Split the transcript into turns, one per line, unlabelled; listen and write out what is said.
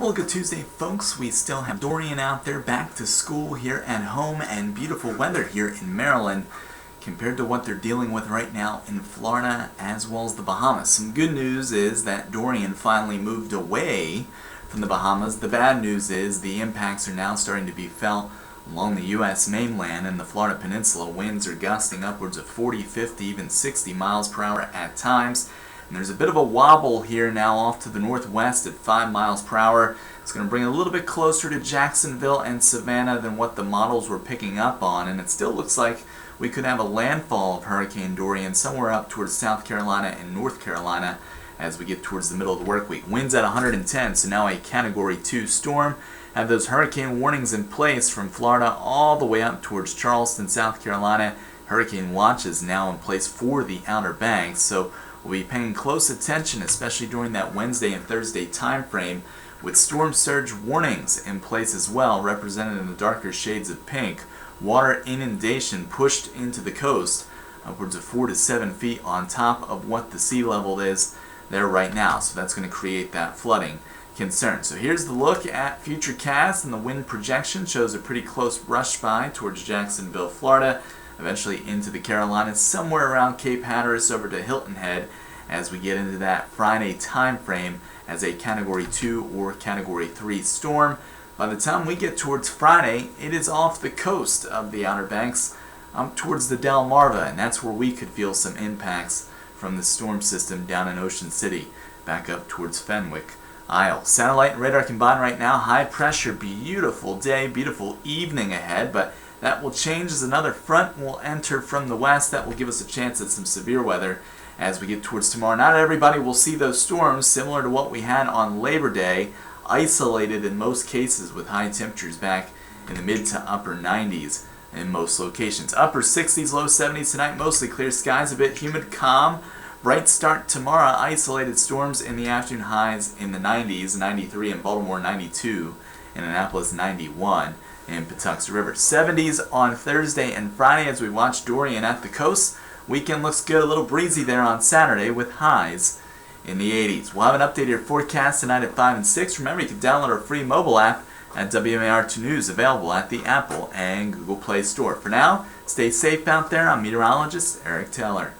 Well, good Tuesday, folks. We still have Dorian out there, back to school here at home, and beautiful weather here in Maryland compared to what they're dealing with right now in Florida as well as the Bahamas. Some good news is that Dorian finally moved away from the Bahamas. The bad news is the impacts are now starting to be felt along the U.S. mainland and the Florida Peninsula. Winds are gusting upwards of 40, 50, even 60 miles per hour at times. And there's a bit of a wobble here now off to the northwest at 5 miles per hour. It's going to bring it a little bit closer to Jacksonville and Savannah than what the models were picking up on. And it still looks like we could have a landfall of Hurricane Dorian somewhere up towards South Carolina and North Carolina as we get towards the middle of the work week. Winds at 110, so now a Category 2 storm. Have those hurricane warnings in place from Florida all the way up towards Charleston, South Carolina. Hurricane watches now in place for the Outer Banks. So we'll be paying close attention, especially during that Wednesday and Thursday time frame, with storm surge warnings in place as well, represented in the darker shades of pink. Water inundation pushed into the coast, upwards of 4 to 7 feet on top of what the sea level is there right now. So that's going to create that flooding concern. So here's the look at Futurecast, and the wind projection shows a pretty close brush by towards Jacksonville, Florida, eventually into the Carolinas, somewhere around Cape Hatteras over to Hilton Head as we get into that Friday time frame as a Category 2 or Category 3 storm. By the time we get towards Friday, it is off the coast of the Outer Banks towards the Delmarva, and that's where we could feel some impacts from the storm system down in Ocean City, back up towards Fenwick Isle. Satellite and radar combined right now. High pressure, beautiful day, beautiful evening ahead, but that will change as another front will enter from the west. That will give us a chance at some severe weather as we get towards tomorrow. Not everybody will see those storms, similar to what we had on Labor Day, isolated in most cases with high temperatures back in the mid to upper 90s in most locations. Upper 60s, low 70s tonight, mostly clear skies, a bit humid, calm. Bright start tomorrow, isolated storms in the afternoon, highs in the 90s, 93 in Baltimore, 92 in Annapolis, 91 in Patuxent River. 70s on Thursday and Friday as we watch Dorian at the coast. Weekend looks good, a little breezy there on Saturday with highs in the 80s. We'll have an updated forecast tonight at 5 and 6. Remember, you can download our free mobile app at WMAR 2 News, available at the Apple and Google Play Store. For now, stay safe out there. I'm meteorologist Eric Taylor.